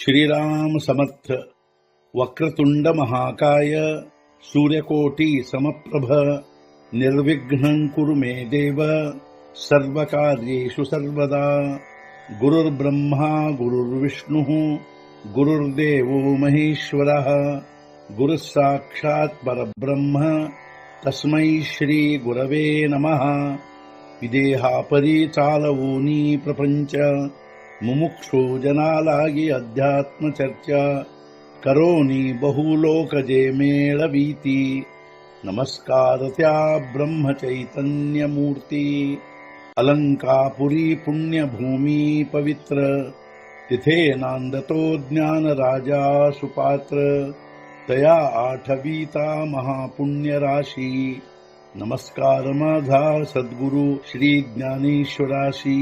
श्रीराम समर्थ। वक्रतुंड महाकाय सूर्यकोटि समप्रभ निर्विघ्नं कुरु मे देव सर्वकार्येषु सर्वदा। गुरुर्ब्रह्मा गुरुर्विष्णुः गुरुर्देवो महेश्वरः गुरुः साक्षात् परब्रह्म तस्मै श्री गुरवे नमः। विदेहापरि चालवूनी प्रपंच मुमुक्षु जनालागी अध्यात्म चर्चा करोनी बहुलोकजे मेळवीती। नमस्कार त्या ब्रह्म चैतन्य मूर्ती अलंकापुरी पुण्यभूमी पवित्र तिथे नांदतो ज्ञान राजा सुपात्र तया आठवीता महापुण्य राशी। नमस्कार माझा सद्गुरु श्री ज्ञानेश्वराशी।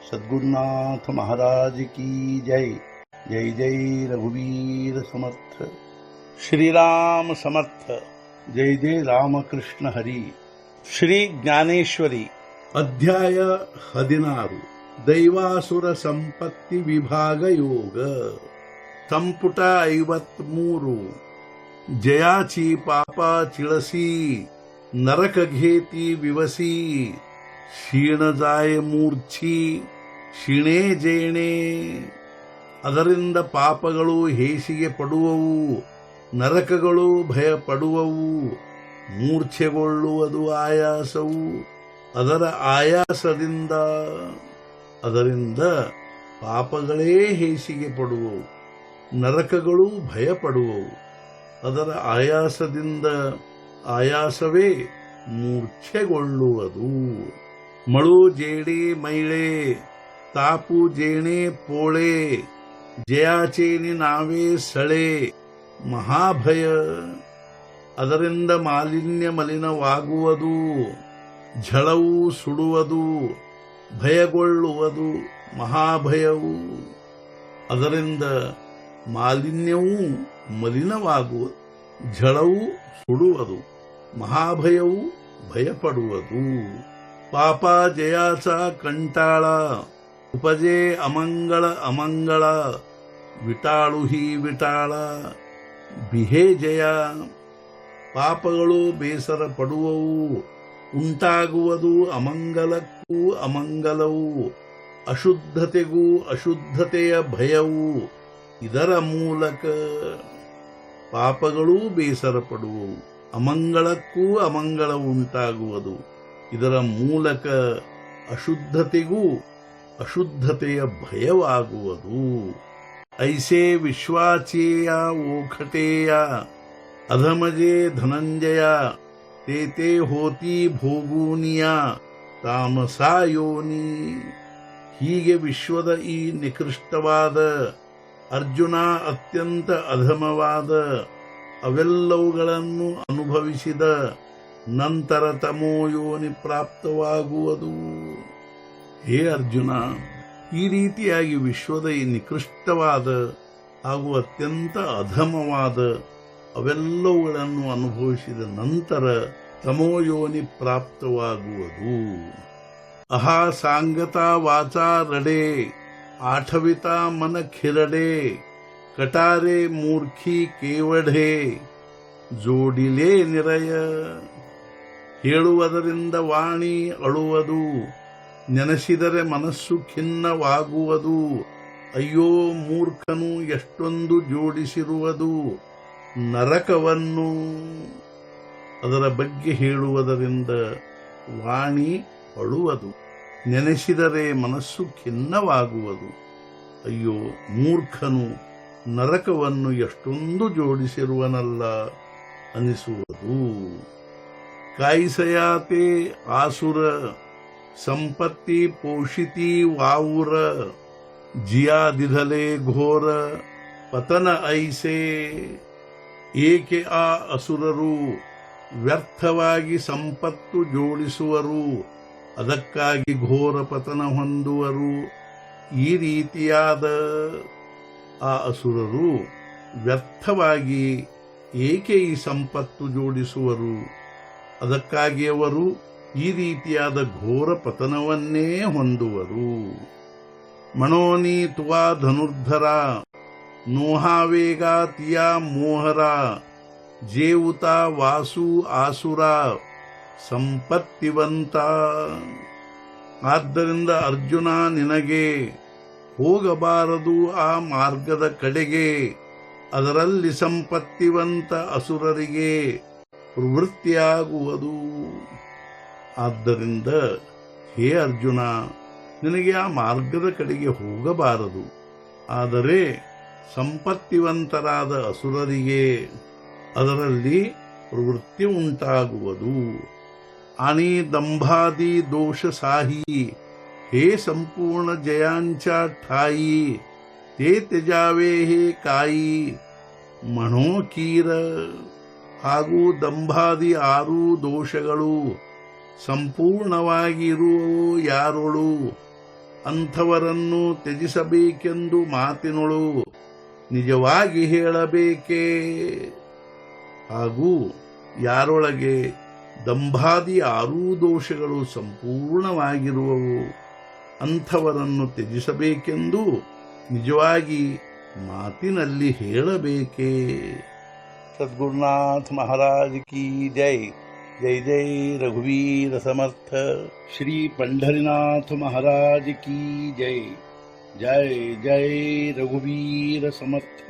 सद्गुरुनाथ महाराज की जय। जय जय रघुवीर समर्थ। श्रीराम समर्थ। जय जय रामकृष्ण हरी। ಶ್ರೀ ಜ್ಞಾನೇಶ್ವರಿ ಅಧ್ಯಾಯ 16 ದೈವಾಸುರ ಸಂಪತ್ತಿ ವಿಭಾಗ ಯೋಗ ಸಂಪುಟ 53 ಜಯಾಚಿ ಪಾಪ ಚಿಳಸಿ ನರಕ ಘೇತಿ ವಿವಸಿ ಕ್ಷೀಣ ಜಾಯ ಮೂರ್ಛಿ ಕ್ಷೀಣೇ ಜೇಣೆ। ಅದರಿಂದ ಪಾಪಗಳು ಹೇಸಿಗೆ ಪಡುವವು, ನರಕಗಳು ಭಯ ಪಡುವವು, ಮೂರ್ಛೆಗೊಳ್ಳುವುದು ಆಯಾಸವು, ಅದರ ಅದರಿಂದ ಪಾಪಗಳೇ ಹೇಸಿಗೆ ಪಡುವವು, ನರಕಗಳು ಭಯ ಪಡುವವು, ಅದರ ಆಯಾಸವೇ ಮೂರ್ಛೆಗೊಳ್ಳುವುದು। ಮಳು ಜೇಡಿ ಮೈಳೆ ತಾಪು ಜೇಣೆ ಪೋಳೆ ಜಯಾಚೇನಿ ನಾವೇ ಸಳೆ ಮಹಾಭಯ। ಅದರಿಂದ ಮಾಲಿನ್ಯ ಮಲಿನವಾಗುವುದು, ಝಳವು ಸುಡುವುದು, ಭಯಗೊಳ್ಳುವುದು ಮಹಾಭಯವು। ಅದರಿಂದ ಮಾಲಿನ್ಯವೂ ಮಲಿನವಾಗುವುದು, ಝಳವು ಸುಡುವುದು, ಮಹಾಭಯವು ಭಯಪಡುವುದು। ಪಾಪ ಜಯಾಚ ಕಂಟಾಳ ಉಪಜೆ ಅಮಂಗಳ ವಿಟಾಳು ಹಿ ವಿಟಾಳ ಬಿಹೇ ಜಯ। ಪಾಪಗಳು ಬೇಸರ ಪಡುವವು, ಉಂಟಾಗುವುದು ಅಮಂಗಲಕ್ಕೂ ಅಮಂಗಲವು, ಅಶುದ್ಧತೆಗೂ ಅಶುದ್ಧತೆಯ ಭಯವು ಇದರ ಮೂಲಕ। ಪಾಪಗಳೂ ಬೇಸರ ಪಡುವವು, ಅಮಂಗಳಕ್ಕೂ ಅಮಂಗಳವು ಉಂಟಾಗುವುದು ಇದರ ಮೂಲಕ, ಅಶುದ್ಧತೆಗೂ ಅಶುದ್ಧತೆಯ ಭಯವಾಗುವುದು। ಐಸೆ ವಿಶ್ವಾಚೇಯ ಓಖಟೇಯ ಅಧಮಜೆ ಧನಂಜಯ ತೇತೆ ಹೋತಿ ಭೋಗೂನಿಯ ತಾಮಸಾಯೋನಿ। ಹೀಗೆ ವಿಶ್ವದ ಈ ನಿಕೃಷ್ಟವಾದ ಅರ್ಜುನ ಅತ್ಯಂತ ಅಧಮವಾದ ಅವೆಲ್ಲವುಗಳನ್ನು ಅನುಭವಿಸಿದ ನಂತರ ತಮೋಯೋನಿ ಪ್ರಾಪ್ತವಾಗುವುದು। ಹೇ ಅರ್ಜುನ, ಈ ರೀತಿಯಾಗಿ ವಿಶ್ವದ ಈ ನಿಕೃಷ್ಟವಾದ ಹಾಗೂ ಅತ್ಯಂತ ಅಧಮವಾದ ಅವೆಲ್ಲವುಗಳನ್ನು ಅನುಭವಿಸಿದ ನಂತರ ತಮೋಯೋನಿ ಪ್ರಾಪ್ತವಾಗುವುದು। ಅಹಾ ಸಾಂಗತಾ ವಾಚಾ ರಡೆ ಆಠವಿತಾ ಮನ ಖಿರಡೆ ಕಟಾರೆ ಮೂರ್ಖಿ ಕೇವಢೆ ಜೋಡಿಲೇ ನಿರಯ। ಹೇಳುವುದರಿಂದ ವಾಣಿ ಅಳುವುದು, ನೆನೆಸಿದರೆ ಮನಸ್ಸು ಖಿನ್ನವಾಗುವುದು। ಅಯ್ಯೋ ಮೂರ್ಖನು ಎಷ್ಟೊಂದು ಜೋಡಿಸಿರುವುದು ನರಕವನ್ನು। ಅದರ ಬಗ್ಗೆ ಹೇಳುವುದರಿಂದ ವಾಣಿ ಅಳುವುದು, ನೆನೆಸಿದರೆ ಮನಸ್ಸು ಖಿನ್ನವಾಗುವುದು। ಅಯ್ಯೋ ಮೂರ್ಖನು ನರಕವನ್ನು ಎಷ್ಟೊಂದು ಜೋಡಿಸಿರುವನಲ್ಲ ಅನಿಸುವುದು। ಕಾಯಿಸಯಾತೆ ಆಸುರ ಸಂಪತ್ತಿ ಪೋಷಿತಿ ವಾವುರ ಜಿಯಾದಿಧಲೆ ಘೋರ ಪತನ ಐಸೆ। ಏಕೆ ಆ ಅಸುರರು ವ್ಯರ್ಥವಾಗಿ ಸಂಪತ್ತು ಜೋಡಿಸುವರು, ಅದಕ್ಕಾಗಿ ಘೋರ ಪತನ ಹೊಂದುವರು। ಈ ರೀತಿಯಾದ ಆ ಅಸುರರು ವ್ಯರ್ಥವಾಗಿ ಏಕೆ ಈ ಸಂಪತ್ತು ಜೋಡಿಸುವರು, ಅದಕ್ಕಾಗಿ ಅವರು ಈ ರೀತಿಯಾದ ಘೋರ ಪತನವನ್ನೇ ಹೊಂದುವರು. ಮಣೋನಿ ತುವಾ ಧನುರ್ಧರ ನೋಹಾವೇಗ ತಿಯ ಮೋಹರ ಜೇವುತ ವಾಸು ಆಸುರ ಸಂಪತ್ತಿವಂತ. ಆದ್ದರಿಂದ ಅರ್ಜುನ, ನಿನಗೆ ಹೋಗಬಾರದು ಆ ಮಾರ್ಗದ ಕಡೆಗೆ, ಅದರಲ್ಲಿ ಸಂಪತ್ತಿವಂತ ಅಸುರರಿಗೆ ಪ್ರವೃತ್ತಿಯಾಗುವುದು. ಆದ್ದರಿಂದ ಹೇ ಅರ್ಜುನ, ನಿನಗೆ ಆ ಮಾರ್ಗದ ಕಡೆಗೆ ಹೋಗಬಾರದು, ಆದರೆ ಸಂಪತ್ತಿವಂತರಾದ ಅಸುರರಿಗೆ ಅದರಲ್ಲಿ ಪ್ರವೃತ್ತಿ ಉಂಟಾಗುವುದು. आणि दंभादी दोष साही, हे संपूर्ण जयांच्या ठाई, ते त्यजावे हे काई म्हणो कीर. ಹಾಗೂ ದಂಭಾದಿ 6 ದೋಷಗಳು ಸಂಪೂರ್ಣವಾಗಿರುವವು ಯಾರೊಳು, ಅಂಥವರನ್ನು ತ್ಯಜಿಸಬೇಕೆಂದು ಮಾತಿನೊಳು ನಿಜವಾಗಿ ಹೇಳಬೇಕೇ. ಹಾಗೂ ಯಾರೊಳಗೆ ದಂಭಾದಿ 6 ದೋಷಗಳು ಸಂಪೂರ್ಣವಾಗಿರುವವು, ಅಂಥವರನ್ನು ತ್ಯಜಿಸಬೇಕೆಂದು ನಿಜವಾಗಿ ಮಾತಿನಲ್ಲಿ ಹೇಳಬೇಕೇ. सद्गुरुनाथ महाराज की जय. जय जय रघुवीर समर्थ. श्री पंढरीनाथ महाराज की जय. जय जय रघुवीर समर्थ.